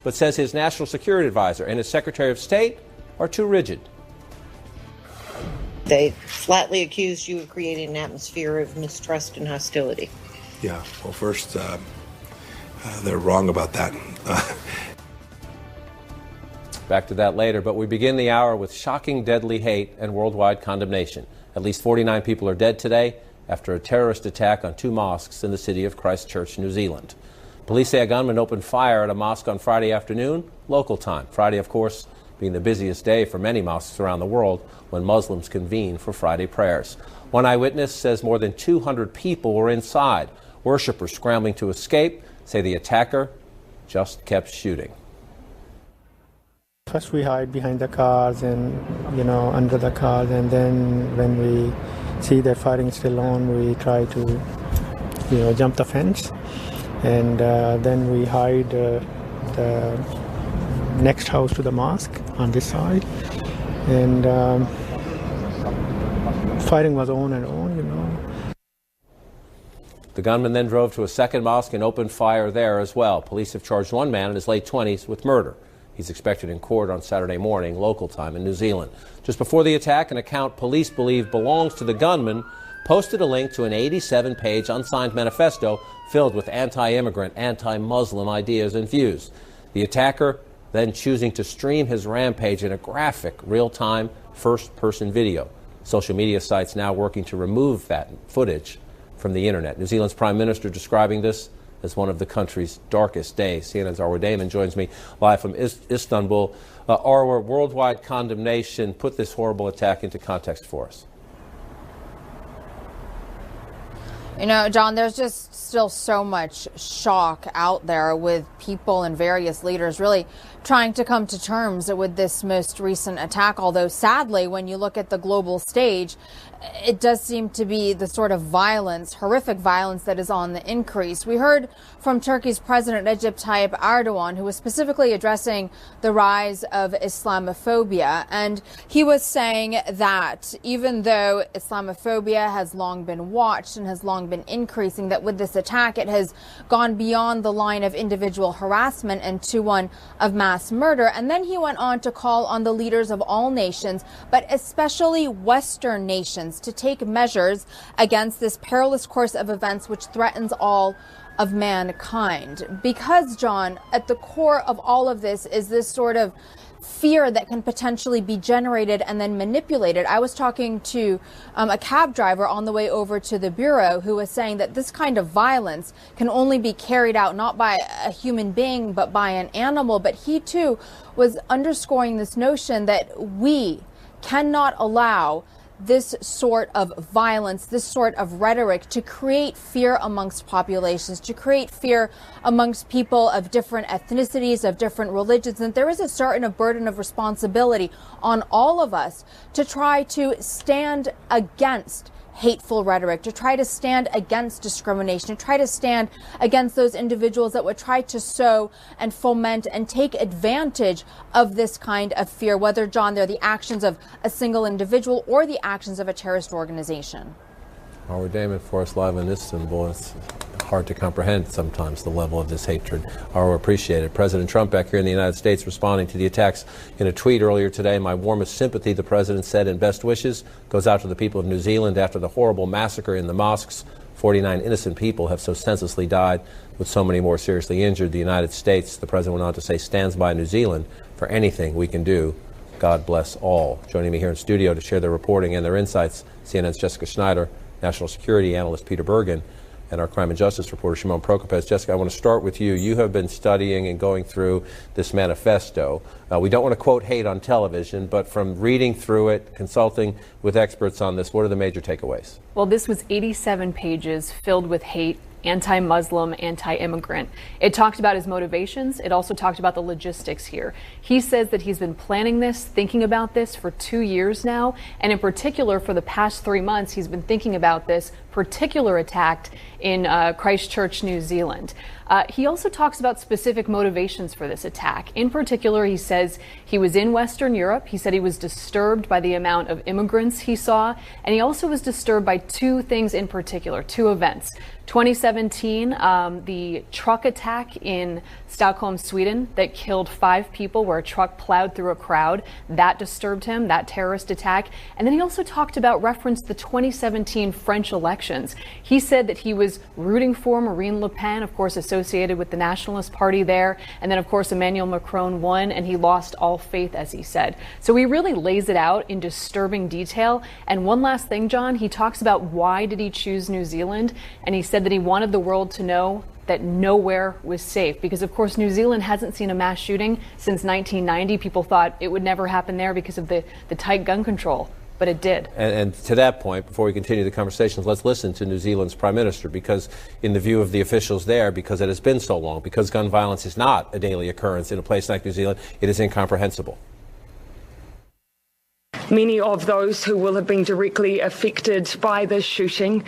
but says his national security advisor and his Secretary of State are too rigid. They flatly accused you of creating an atmosphere of mistrust and hostility. Yeah, well, first, they're wrong about that. Back to that later, but we begin the hour with shocking, deadly hate and worldwide condemnation. At least 49 people are dead today after a terrorist attack on 2 mosques in the city of Christchurch, New Zealand. Police say a gunman opened fire at a mosque on Friday afternoon, local time. Friday, of course, being the busiest day for many mosques around the world when Muslims convene for Friday prayers. One eyewitness says more than 200 people were inside. Worshippers scrambling to escape say the attacker just kept shooting. First we hide behind the cars and, under the cars, and then when we see the firing still on, we try to, jump the fence, and then we hide the next house to the mosque on this side, and firing was on and on, The gunman then drove to a second mosque and opened fire there as well. Police have charged one man in his late 20s with murder. He's expected in court on Saturday morning, local time in New Zealand. Just before the attack, an account police believe belongs to the gunman posted a link to an 87-page unsigned manifesto filled with anti-immigrant, anti-Muslim ideas and views. The attacker then choosing to stream his rampage in a graphic, real-time, first-person video. Social media sites now working to remove that footage from the internet. New Zealand's Prime Minister describing this as one of the country's darkest days. CNN's Arwa Damon joins me live from Istanbul. Arwa, worldwide condemnation. Put this horrible attack into context for us. John, there's just still so much shock out there with people and various leaders really trying to come to terms with this most recent attack. Although sadly, when you look at the global stage, it does seem to be the sort of violence, horrific violence, that is on the increase. We heard from Turkey's President Recep Tayyip Erdogan, who was specifically addressing the rise of Islamophobia. And he was saying that even though Islamophobia has long been watched and has long been increasing, that with this attack, it has gone beyond the line of individual harassment and to one of mass murder. And then he went on to call on the leaders of all nations, but especially Western nations, to take measures against this perilous course of events which threatens all of mankind. Because, John, at the core of all of this is this sort of fear that can potentially be generated and then manipulated. I was talking to a cab driver on the way over to the Bureau who was saying that this kind of violence can only be carried out not by a human being but by an animal. But he too was underscoring this notion that we cannot allow this sort of violence, this sort of rhetoric to create fear amongst populations, to create fear amongst people of different ethnicities, of different religions. And there is a certain burden of responsibility on all of us to try to stand against hateful rhetoric, to try to stand against discrimination, to try to stand against those individuals that would try to sow and foment and take advantage of this kind of fear, whether, John, they're the actions of a single individual or the actions of a terrorist organization. Arwa Damon for us live in Istanbul. It's hard to comprehend sometimes the level of this hatred. Arwa, appreciate it. President Trump back here in the United States responding to the attacks in a tweet earlier today. My warmest sympathy, the president said, and best wishes goes out to the people of New Zealand after the horrible massacre in the mosques. 49 innocent people have so senselessly died, with so many more seriously injured. The United States, the president went on to say, stands by New Zealand for anything we can do. God bless all. Joining me here in studio to share their reporting and their insights, CNN's Jessica Schneider, national security analyst Peter Bergen, and our crime and justice reporter Shimon Prokopez. Jessica, I want to start with you. You have been studying and going through this manifesto. We don't want to quote hate on television, but from reading through it, consulting with experts on this, what are the major takeaways? Well, this was 87 pages filled with hate, anti-Muslim, anti-immigrant. It talked about his motivations. It also talked about the logistics here. He says that he's been planning this, thinking about this for 2 years now. And in particular, for the past 3 months, he's been thinking about this particular attack in Christchurch, New Zealand. He also talks about specific motivations for this attack. In particular, he says he was in Western Europe. He said he was disturbed by the amount of immigrants he saw. And he also was disturbed by 2 things in particular, 2 events. 2017, the truck attack in Stockholm, Sweden, that killed 5 people, where a truck plowed through a crowd. That disturbed him, that terrorist attack. And then he also referenced the 2017 French elections. He said that he was rooting for Marine Le Pen, of course, associated with the Nationalist Party there. And then, of course, Emmanuel Macron won, and he lost all faith, as he said. So he really lays it out in disturbing detail. And one last thing, John, he talks about why did he choose New Zealand, and he said that he wanted the world to know that nowhere was safe, because of course New Zealand hasn't seen a mass shooting since 1990. People thought it would never happen there because of the tight gun control, but it did. And to that point, before we continue the conversations, let's listen to New Zealand's Prime Minister, because in the view of the officials there, because it has been so long, because gun violence is not a daily occurrence in a place like New Zealand, it is incomprehensible. Many of those who will have been directly affected by this shooting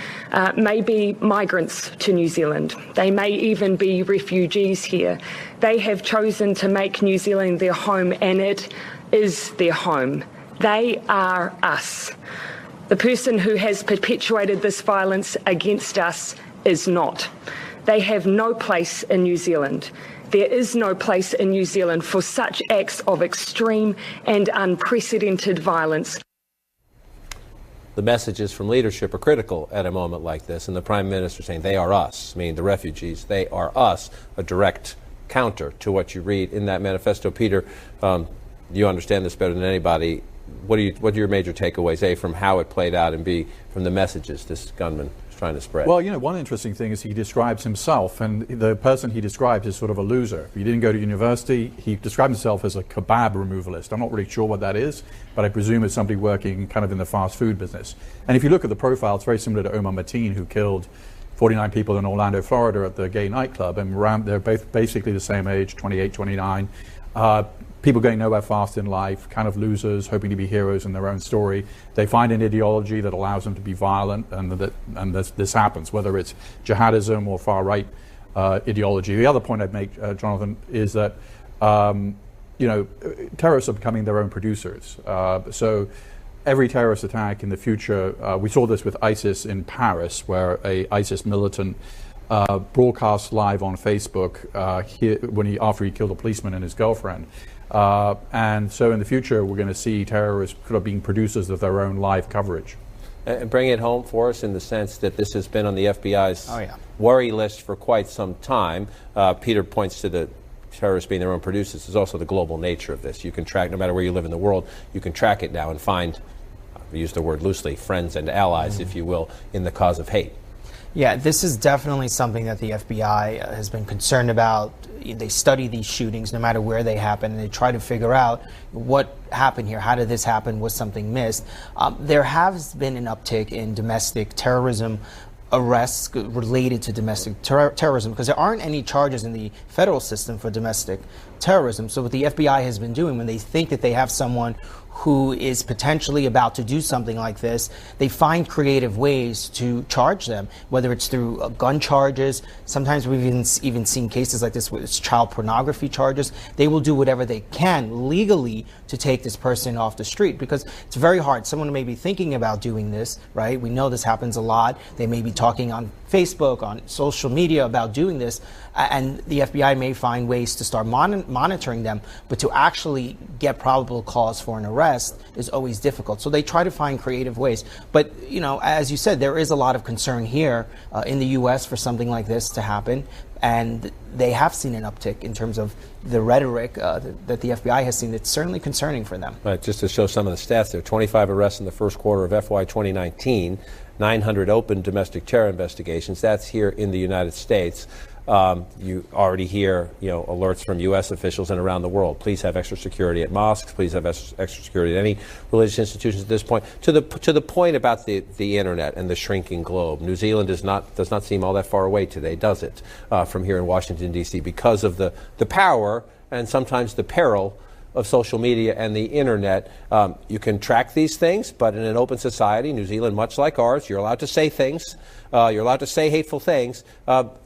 may be migrants to New Zealand. They may even be refugees here. They have chosen to make New Zealand their home, and it is their home. They are us. The person who has perpetuated this violence against us is not. They have no place in New Zealand. There is no place in New Zealand for such acts of extreme and unprecedented violence. The messages from leadership are critical at a moment like this, and the Prime Minister saying they are us, meaning the refugees, they are us, a direct counter to what you read in that manifesto. Peter, you understand this better than anybody. What are your major takeaways, A, from how it played out, and B, from the messages this gunman is trying to spread? Well, one interesting thing is he describes himself, and the person he describes is sort of a loser. He didn't go to university. He described himself as a kebab removalist. I'm not really sure what that is, but I presume it's somebody working kind of in the fast food business. And if you look at the profile, it's very similar to Omar Mateen, who killed 49 people in Orlando, Florida at the gay nightclub, and they're both basically the same age, 28, 29. People going nowhere fast in life, kind of losers, hoping to be heroes in their own story. They find an ideology that allows them to be violent, and this happens, whether it's jihadism or far-right ideology. The other point I'd make, Jonathan, is that terrorists are becoming their own producers. So every terrorist attack in the future, we saw this with ISIS in Paris, where a ISIS militant broadcast live on Facebook after he killed a policeman and his girlfriend. And so in the future, we're going to see terrorists sort of being producers of their own live coverage. And bring it home for us in the sense that this has been on the FBI's worry list for quite some time. Peter points to the terrorists being their own producers. There's also the global nature of this. You can track, no matter where you live in the world, you can track it now and find, we use the word loosely, friends and allies, if you will, in the cause of hate. Yeah, this is definitely something that the FBI has been concerned about. They study these shootings no matter where they happen, and they try to figure out what happened here. How did this happen? Was something missed? There has been an uptick in domestic terrorism arrests related to domestic terrorism, because there aren't any charges in the federal system for domestic terrorism. So what the FBI has been doing, when they think that they have someone who is potentially about to do something like this, they find creative ways to charge them, whether it's through gun charges. Sometimes we've even seen cases like this with child pornography charges. They will do whatever they can legally to take this person off the street, because it's very hard. Someone may be thinking about doing this, right? We know this happens a lot. They may be talking on Facebook, on social media about doing this, and the FBI may find ways to start monitoring them, but to actually get probable cause for an arrest is always difficult. So they try to find creative ways. But, as you said, there is a lot of concern here in the U.S. for something like this to happen, and they have seen an uptick in terms of the rhetoric that the FBI has seen. It's certainly concerning for them. Right, just to show some of the stats there, 25 arrests in the first quarter of FY 2019, 900 open domestic terror investigations. That's here in the United States. You already hear, alerts from U.S. officials and around the world. Please have extra security at mosques. Please have extra security at any religious institutions at this point. To the point about the internet and the shrinking globe, New Zealand does not seem all that far away today, does it? From here in Washington, D.C., because of the power and sometimes the peril of social media and the internet. You can track these things, but in an open society, New Zealand, much like ours, you're allowed to say things. You're allowed to say hateful things.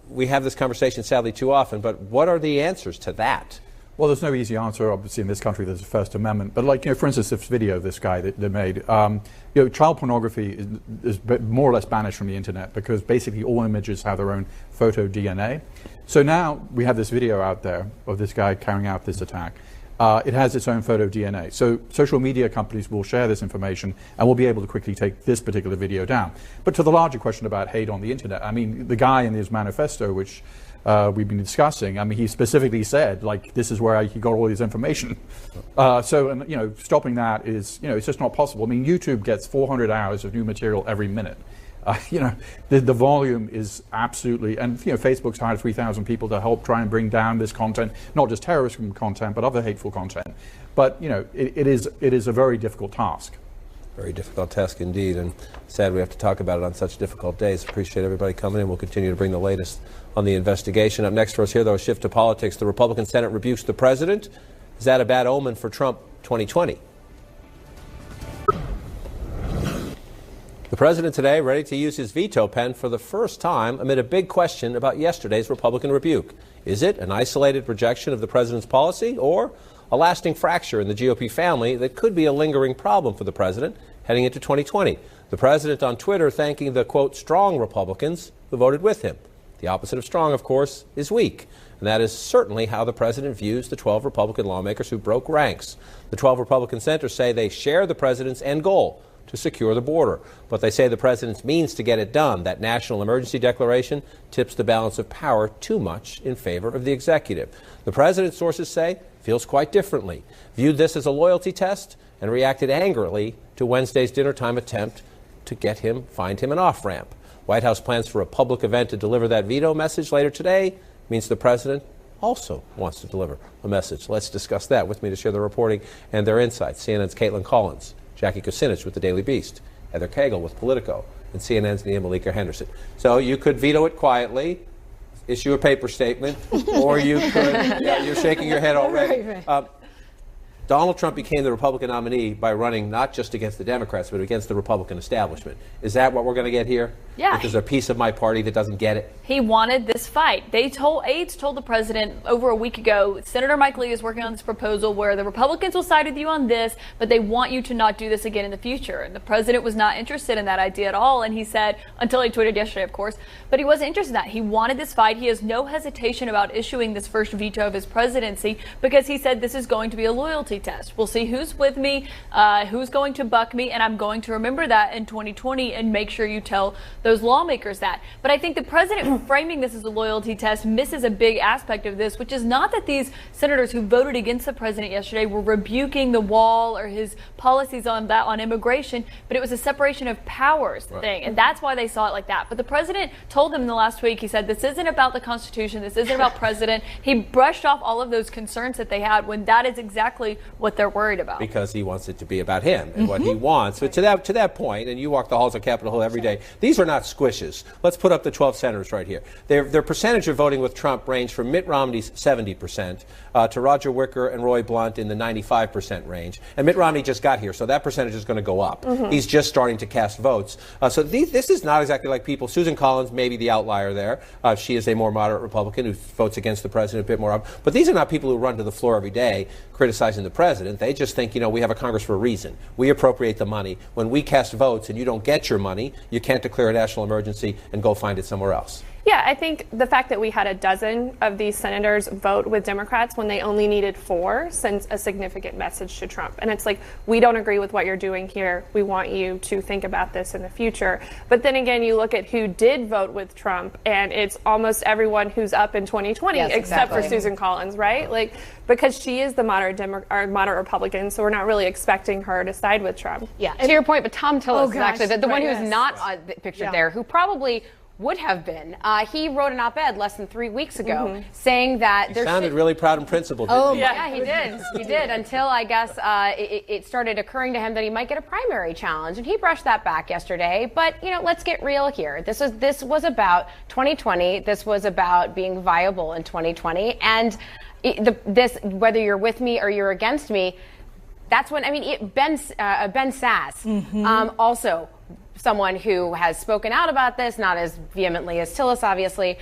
We have this conversation, sadly, too often, but what are the answers to that? Well, there's no easy answer. Obviously, in this country, there's a First Amendment. But, like, for instance, this video, this guy that they made, child pornography is more or less banished from the internet because basically all images have their own photo DNA. So now we have this video out there of this guy carrying out this attack. It has its own photo DNA. So social media companies will share this information and will be able to quickly take this particular video down. But to the larger question about hate on the internet, I mean, the guy in his manifesto, which we've been discussing, I mean, he specifically said, like, this is where he got all his information. Stopping that is, it's just not possible. I mean, YouTube gets 400 hours of new material every minute. The volume is absolutely, and Facebook's hired 3,000 people to help try and bring down this content, not just terrorism content, but other hateful content. But it is a very difficult task. Very difficult task indeed, and sad we have to talk about it on such difficult days. Appreciate everybody coming in. We'll continue to bring the latest on the investigation. Up next for us here, though, a shift to politics. The Republican Senate rebukes the president. Is that a bad omen for Trump 2020? The president today ready to use his veto pen for the first time amid a big question about yesterday's Republican rebuke. Is it an isolated rejection of the president's policy or a lasting fracture in the GOP family that could be a lingering problem for the president heading into 2020? The president on Twitter thanking the, quote, strong Republicans who voted with him. The opposite of strong, of course, is weak. And that is certainly how the president views the 12 Republican lawmakers who broke ranks. The 12 Republican senators say they share the president's end goal to secure the border. But they say the president's means to get it done, that national emergency declaration, tips the balance of power too much in favor of the executive. The president, sources say, feels quite differently, viewed this as a loyalty test, and reacted angrily to Wednesday's dinner time attempt to find him an off-ramp. White House plans for a public event to deliver that veto message later today. Means the president also wants to deliver a message. Let's discuss that. With me to share the reporting and their insights, CNN's Caitlin Collins, Jackie Kucinich with the Daily Beast, Heather Cagle with Politico, and CNN's Nia Malika Henderson. So you could veto it quietly, issue a paper statement, or you could, you're shaking your head already. Donald Trump became the Republican nominee by running not just against the Democrats, but against the Republican establishment. Is that what we're going to get here? Yeah. There's a piece of my party that doesn't get it? He wanted this fight. Aides told the president over a week ago, Senator Mike Lee is working on this proposal where the Republicans will side with you on this, but they want you to not do this again in the future. And the president was not interested in that idea at all. And he said, until he tweeted yesterday, of course, but he wasn't interested in that. He wanted this fight. He has no hesitation about issuing this first veto of his presidency because he said this is going to be a loyalty test. We'll see who's with me, who's going to buck me, and I'm going to remember that in 2020 and make sure you tell those lawmakers that. But I think the president framing this as a loyalty test misses a big aspect of this, which is not that these senators who voted against the president yesterday were rebuking the wall or his policies on immigration, but it was a separation of powers thing, and that's why they saw it like that. But the president told them in the last week, he said, this isn't about the Constitution, this isn't about president. He brushed off all of those concerns that they had when that is exactly what they're worried about. Because he wants it to be about him and what he wants. But to that point, and you walk the halls of Capitol Hill every day, these are not squishes. Let's put up the 12 senators right here. Their percentage of voting with Trump ranged from Mitt Romney's 70% to Roger Wicker and Roy Blunt in the 95% range. And Mitt Romney just got here, so that percentage is going to go up. He's just starting to cast votes. So this is not exactly like people. Susan Collins may be the outlier there. She is a more moderate Republican who votes against the president a bit more. But these are not people who run to the floor every day criticizing the president. They just think, we have a Congress for a reason. We appropriate the money. When we cast votes and you don't get your money, you can't declare a national emergency and go find it somewhere else. Yeah, I think the fact that we had a dozen of these senators vote with Democrats when they only needed 4 sends a significant message to Trump. And it's like, we don't agree with what you're doing here. We want you to think about this in the future. But then again, you look at who did vote with Trump, and it's almost everyone who's up in 2020, except for Susan Collins, right? Like, because she is the moderate Republican, so we're not really expecting her to side with Trump. Yeah, to your point, but Tom Tillis is actually the one who's not pictured there, who probably would have been. He wrote an op-ed less than 3 weeks ago saying that there sounded really proud and principled. Didn't he? Yeah, he did. He did, until I guess it started occurring to him that he might get a primary challenge, and he brushed that back yesterday. But let's get real here. This was about 2020. This was about being viable in 2020, and whether you're with me or you're against me, that's when Ben Sasse also someone who has spoken out about this, not as vehemently as Tillis, obviously,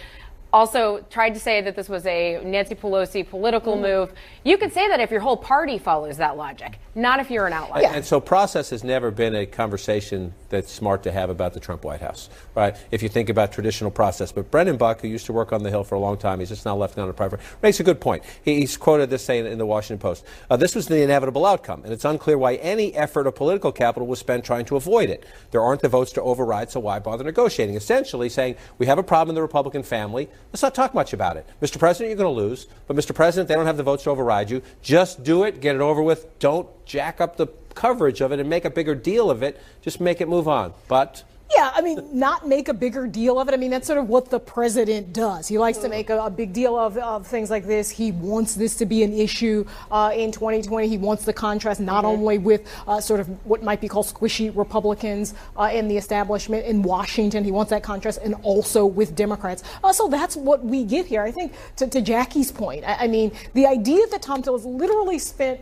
also tried to say that this was a Nancy Pelosi political move. You could say that if your whole party follows that logic, not if you're an outlier. And so process has never been a conversation that's smart to have about the Trump White House, right? If you think about traditional process. But Brendan Buck, who used to work on the Hill for a long time, he's just now left on a private, makes a good point. He's quoted this saying in the Washington Post. This was the inevitable outcome, and it's unclear why any effort of political capital was spent trying to avoid it. There aren't the votes to override, so why bother negotiating? Essentially saying, we have a problem in the Republican family. Let's not talk much about it. Mr. President, you're going to lose. But Mr. President, they don't have the votes to override you. Just do it. Get it over with. Don't jack up the coverage of it and make a bigger deal of it. Just make it move on. But yeah, I mean, not make a bigger deal of it. I mean, that's sort of what the president does. He likes to make a big deal of things like this. He wants this to be an issue in 2020. He wants the contrast not only with sort of what might be called squishy Republicans in the establishment in Washington. He wants that contrast, and also with Democrats. So that's what we get here. I think to Jackie's point, I mean, the idea that Thom Tillis literally spent,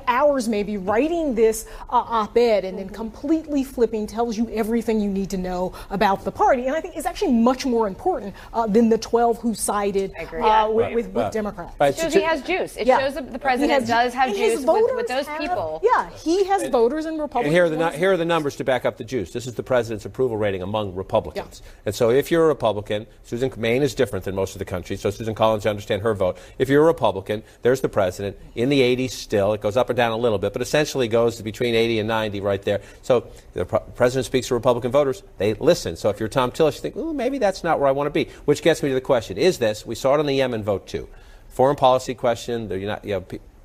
hours maybe writing this op-ed and then completely flipping tells you everything you need to know about the party, and I think is actually much more important than the 12 who sided with Democrats. It shows he has juice. It shows that the president does have juice with those people. Yeah, he has voters and Republicans. And here are the numbers to back up the juice. This is the president's approval rating among Republicans. Yeah. And so if you're a Republican, Maine is different than most of the country, so Susan Collins, you understand her vote. If you're a Republican, there's the president in the 80s still. It goes up and down a little bit, but essentially goes between 80 and 90 right there. So the president speaks to Republican voters. They listen. So if you're Thom Tillis, you think, oh, maybe that's not where I want to be. Which gets me to the question: is this? We saw it on the Yemen vote too. Foreign policy question.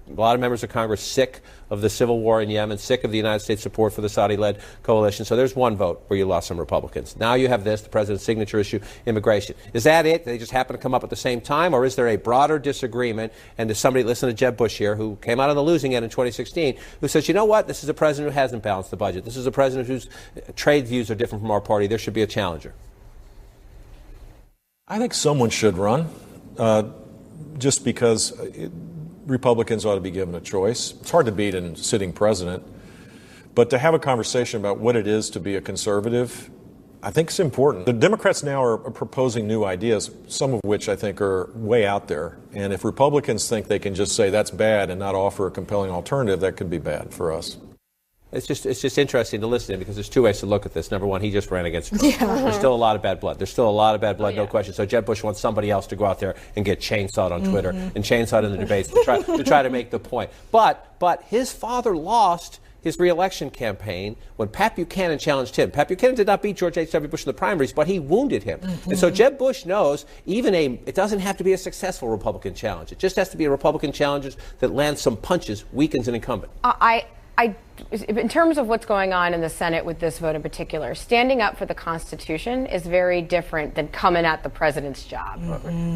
A lot of members of Congress sick of the civil war in Yemen, sick of the United States support for the Saudi-led coalition. So there's one vote where you lost some Republicans. Now you have this, the president's signature issue, immigration. Is that it? They just happen to come up at the same time? Or is there a broader disagreement? And does somebody listen to Jeb Bush here, who came out on the losing end in 2016, who says, you know what? This is a president who hasn't balanced the budget. This is a president whose trade views are different from our party. There should be a challenger. I think someone should run, just because Republicans ought to be given a choice. It's hard to beat a sitting president, but to have a conversation about what it is to be a conservative, I think it's important. The Democrats now are proposing new ideas, some of which I think are way out there. And if Republicans think they can just say that's bad and not offer a compelling alternative, that could be bad for us. It's just interesting to listen to, because there's two ways to look at this. Number one, he just ran against Trump. Yeah. There's still a lot of bad blood. No question. So Jeb Bush wants somebody else to go out there and get chainsawed on Twitter and chainsawed in the debates to try to make the point. But his father lost his re-election campaign when Pat Buchanan challenged him. Pat Buchanan did not beat George H.W. Bush in the primaries, but he wounded him. And so Jeb Bush knows it doesn't have to be a successful Republican challenge. It just has to be a Republican challenge that lands some punches, weakens an incumbent. In terms of what's going on in the Senate with this vote in particular, standing up for the Constitution is very different than coming at the president's job.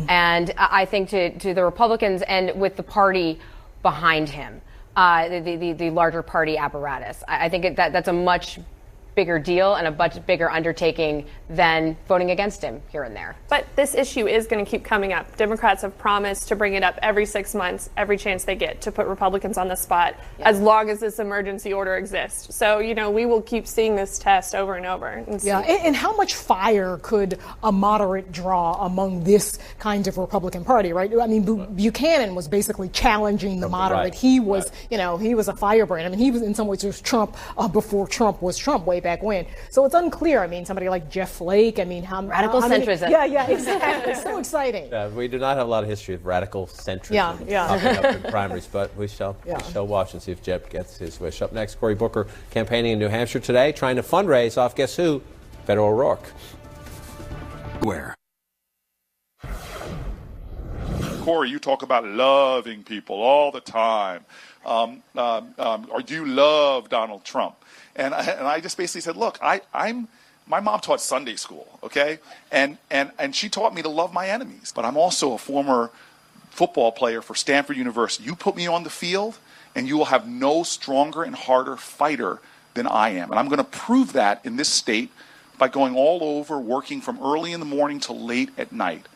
And I think to the Republicans and with the party behind him, the larger party apparatus, I think that's a much bigger deal and a much bigger undertaking than voting against him here and there. But this issue is going to keep coming up. Democrats have promised to bring it up every 6 months, every chance they get, to put Republicans on the spot, as long as this emergency order exists. So, we will keep seeing this test over and over. And how much fire could a moderate draw among this kind of Republican Party, right? I mean, Buchanan was basically challenging the moderate. Right. He was, he was a firebrand. I mean, he was in some ways just Trump before Trump was Trump way back when. So it's unclear. I mean, somebody like Jeff Flake, I mean, radical centrism. Yeah, exactly. So exciting. Yeah, we do not have a lot of history of radical centrism popping up in primaries, but we shall watch and see if Jeb gets his wish. Up next, Cory Booker campaigning in New Hampshire today, trying to fundraise off, guess who? Beto O'Rourke. Where? Cory, you talk about loving people all the time. Or do you love Donald Trump? And I just basically said, look, my mom taught Sunday school, okay? And she taught me to love my enemies. But I'm also a former football player for Stanford University. You put me on the field, and you will have no stronger and harder fighter than I am. And I'm going to prove that in this state by going all over, working from early in the morning till late at night.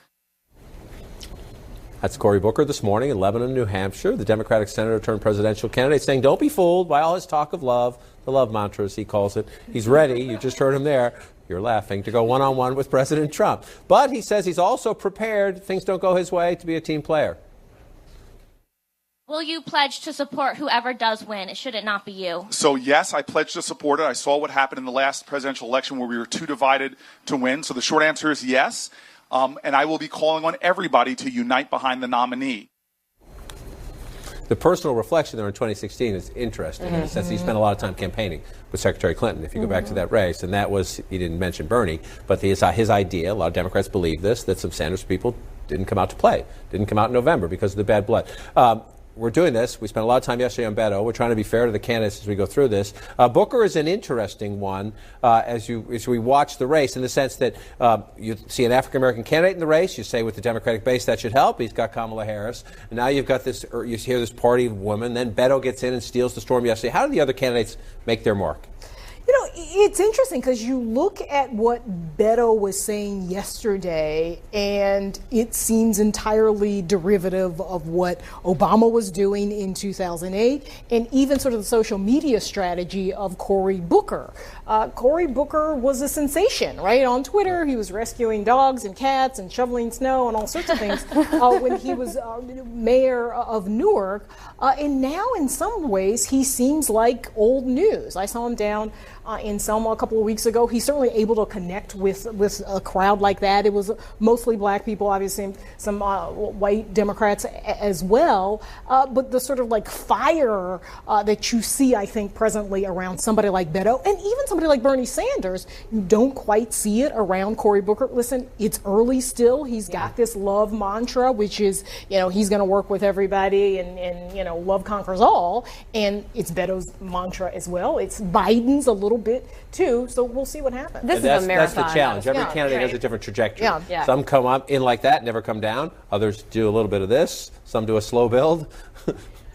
That's Cory Booker this morning in Lebanon, New Hampshire, the Democratic senator turned presidential candidate, saying don't be fooled by all his talk of love, the love mantra as he calls it. He's ready, you just heard him there, you're laughing, to go one-on-one with President Trump. But he says he's also prepared, things don't go his way, to be a team player. Will you pledge to support whoever does win? Should it not be you? So, yes, I pledge to support it. I saw what happened in the last presidential election where we were too divided to win. So the short answer is yes. And I will be calling on everybody to unite behind the nominee. The personal reflection there in 2016 is interesting in the sense that he spent a lot of time campaigning with Secretary Clinton, if you go back to that race. And that was, he didn't mention Bernie, but his idea, a lot of Democrats believe this, that some Sanders people didn't come out to play, didn't come out in November because of the bad blood. We're doing this. We spent a lot of time yesterday on Beto. We're trying to be fair to the candidates as we go through this. Booker is an interesting one as we watch the race in the sense that you see an African-American candidate in the race. You say with the Democratic base that should help. He's got Kamala Harris. And now you've got this, you hear this party of women. Then Beto gets in and steals the storm yesterday. How do the other candidates make their mark? You know, it's interesting because you look at what Beto was saying yesterday, and it seems entirely derivative of what Obama was doing in 2008, and even sort of the social media strategy of Cory Booker. Cory Booker was a sensation, right? On Twitter, he was rescuing dogs and cats and shoveling snow and all sorts of things when he was mayor of Newark. And now, in some ways, he seems like old news. I saw him down in Selma a couple of weeks ago. He's certainly able to connect with a crowd like that. It was mostly black people, obviously some white Democrats as well. But the sort of like fire that you see, I think, presently around somebody like Beto and even somebody like Bernie Sanders, you don't quite see it around Cory Booker. Listen, it's early still. He's got this love mantra, which is, you know, he's going to work with everybody and, you know, love conquers all. And it's Beto's mantra as well. It's Biden's a little bit too, so we'll see what happens. This is a marathon. That's the challenge. Every candidate has a different trajectory. Yeah. Some come up in like that, never come down. Others do a little bit of this. Some do a slow build.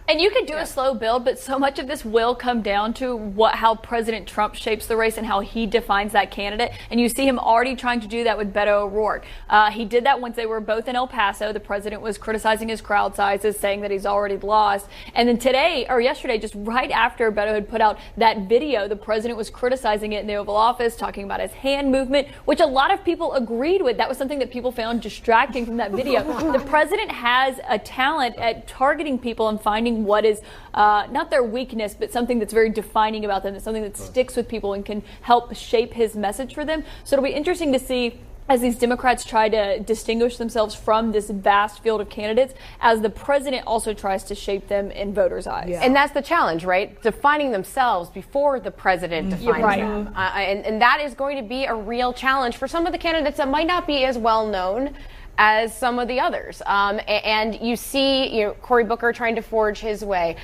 And you could do a slow build, but so much of this will come down to how President Trump shapes the race and how he defines that candidate. And you see him already trying to do that with Beto O'Rourke. He did that once they were both in El Paso. The president was criticizing his crowd sizes, saying that he's already lost. And then today, or yesterday, just right after Beto had put out that video, the president was criticizing it in the Oval Office, talking about his hand movement, which a lot of people agreed with. That was something that people found distracting from that video. The president has a talent at targeting people and finding what is not their weakness, but something that's very defining about them. It's something that sticks with people and can help shape his message for them. So it'll be interesting to see as these Democrats try to distinguish themselves from this vast field of candidates, as the president also tries to shape them in voters' eyes. Yeah. And that's the challenge, right? Defining themselves before the president defines them. And that is going to be a real challenge for some of the candidates that might not be as well known as some of the others. And you see, Cory Booker trying to forge his way.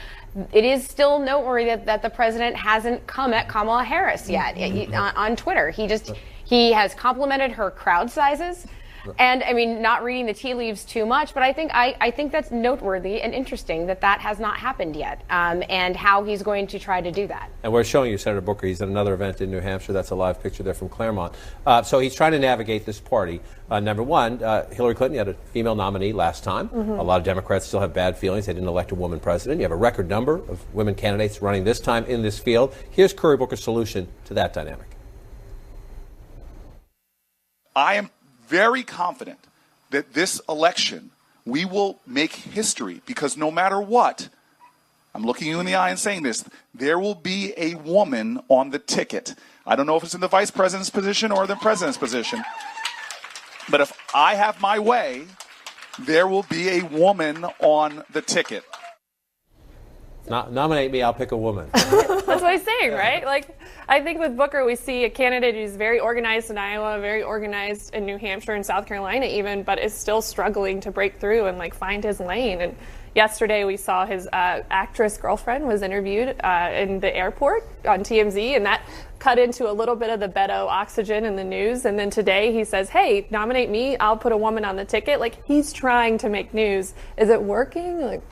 It is still noteworthy that the president hasn't come at Kamala Harris yet on Twitter. He has complimented her crowd sizes. And I mean, not reading the tea leaves too much, but I think that's noteworthy and interesting that has not happened yet, and how he's going to try to do that. And we're showing you Senator Booker. He's at another event in New Hampshire. That's a live picture there from Claremont. So he's trying to navigate this party. Number one, Hillary Clinton, you had a female nominee last time. A lot of Democrats still have bad feelings. They didn't elect a woman president. You have a record number of women candidates running this time in this field. Here's Cory Booker's solution to that dynamic. I am very confident that this election, we will make history, because no matter what, I'm looking you in the eye and saying this, there will be a woman on the ticket. I don't know if it's in the vice president's position or the president's position, but if I have my way, there will be a woman on the ticket. Nominate me, I'll pick a woman. That's what I'm saying, right? Like, I think with Booker, we see a candidate who's very organized in Iowa, very organized in New Hampshire and South Carolina even, but is still struggling to break through and find his lane. And yesterday we saw his actress girlfriend was interviewed in the airport on TMZ, and that cut into a little bit of the Beto oxygen in the news. And then today he says, hey, nominate me, I'll put a woman on the ticket. Like, he's trying to make news. Is it working?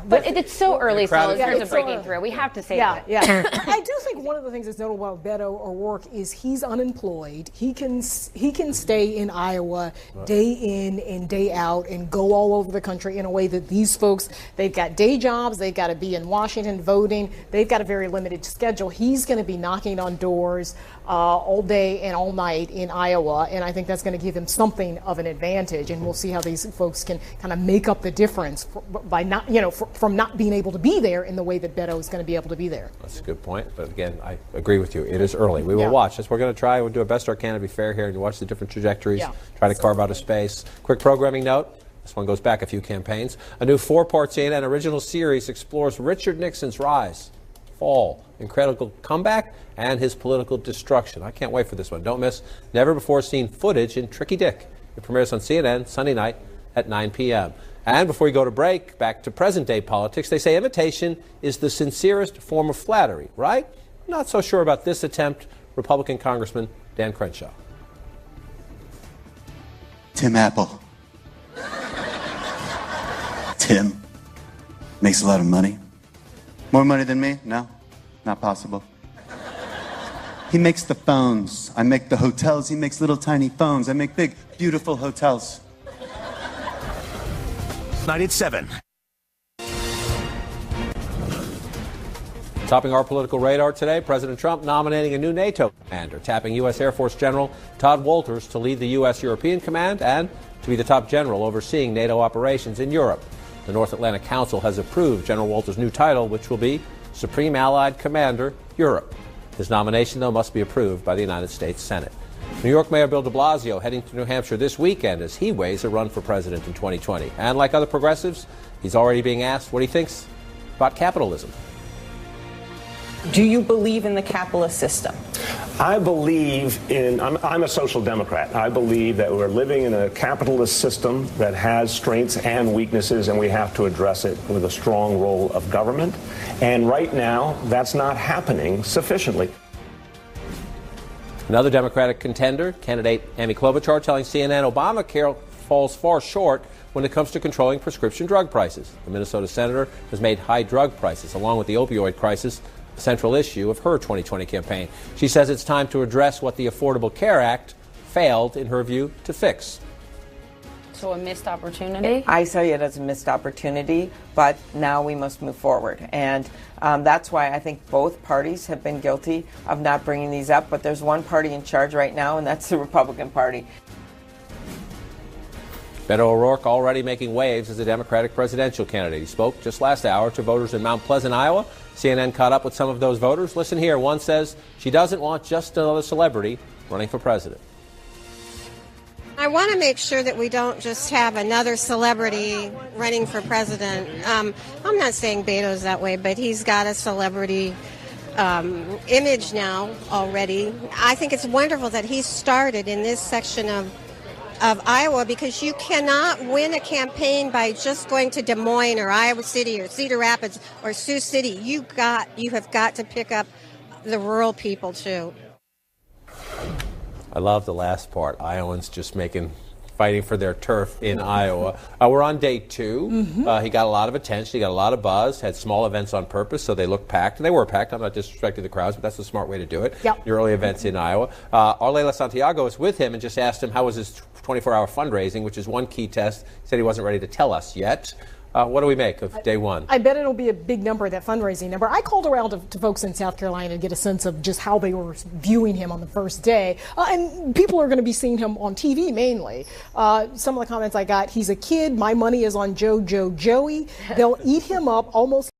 But it's so early still in terms of it's breaking so through. We have to say Yeah, that. yeah. I do think one of the things that's notable about Beto O'Rourke is he's unemployed. He can stay in Iowa day in and day out and go all over the country in a way that these folks, they've got day jobs, they've got to be in Washington voting, they've got a very limited schedule. He's going to be knocking on doors all day and all night in Iowa, and I think that's going to give him something of an advantage, and we'll see how these folks can kind of make up the difference by not, from not being able to be there in the way that Beto is going to be able to be there. That's a good point, but again, I agree with you. It is early. We will watch. That's what we're going to try. We'll do our best our can to be fair here and watch the different trajectories, try to carve out a space. Quick programming note. This one goes back a few campaigns. A new 4-part CNN original series explores Richard Nixon's rise, fall, incredible comeback, and his political destruction. I can't wait for this one. Don't miss never-before-seen footage in Tricky Dick. It premieres on CNN Sunday night at 9 p.m. And before we go to break, back to present-day politics, they say imitation is the sincerest form of flattery, right? Not so sure about this attempt. Republican Congressman Dan Crenshaw. Tim Apple. Tim makes a lot of money. More money than me? No, not possible. He makes the phones. I make the hotels. He makes little tiny phones. I make big, beautiful hotels. Night at 7. Topping our political radar today, President Trump nominating a new NATO commander, tapping U.S. Air Force General Todd Wolters to lead the U.S. European Command and to be the top general overseeing NATO operations in Europe. The North Atlantic Council has approved General Wolters' new title, which will be Supreme Allied Commander, Europe. His nomination, though, must be approved by the United States Senate. New York Mayor Bill de Blasio heading to New Hampshire this weekend as he weighs a run for president in 2020. And like other progressives, he's already being asked what he thinks about capitalism. Do you believe in the capitalist system? I believe I'm a social democrat. I believe that we're living in a capitalist system that has strengths and weaknesses, and we have to address it with a strong role of government. And right now, that's not happening sufficiently. Another Democratic contender, candidate Amy Klobuchar, telling CNN Obamacare falls far short when it comes to controlling prescription drug prices. The Minnesota senator has made high drug prices, along with the opioid crisis, a central issue of her 2020 campaign. She says it's time to address what the Affordable Care Act failed, in her view, to fix. So a missed opportunity? I say it as a missed opportunity, but now we must move forward. And that's why I think both parties have been guilty of not bringing these up. But there's one party in charge right now, and that's the Republican Party. Beto O'Rourke already making waves as a Democratic presidential candidate. He spoke just last hour to voters in Mount Pleasant, Iowa. CNN caught up with some of those voters. Listen here. One says she doesn't want just another celebrity running for president. I want to make sure that we don't just have another celebrity running for president. I'm not saying Beto's that way, but he's got a celebrity image now already. I think it's wonderful that he started in this section of Iowa, because you cannot win a campaign by just going to Des Moines or Iowa City or Cedar Rapids or Sioux City. You have got to pick up the rural people too. I love the last part. Iowans just fighting for their turf in Iowa. We're on day 2. Mm-hmm. He got a lot of attention. He got a lot of buzz. Had small events on purpose, so they looked packed. And they were packed. I'm not disrespecting the crowds, but that's the smart way to do it. Yep. Your early events in Iowa. Arlela Santiago is with him and just asked him how was his 24-hour fundraising, which is one key test. He said he wasn't ready to tell us yet. What do we make of day 1? I bet it'll be a big number, that fundraising number. I called around to folks in South Carolina to get a sense of just how they were viewing him on the first day. And people are going to be seeing him on TV mainly. Some of the comments I got, he's a kid. My money is on Joey. They'll eat him up almost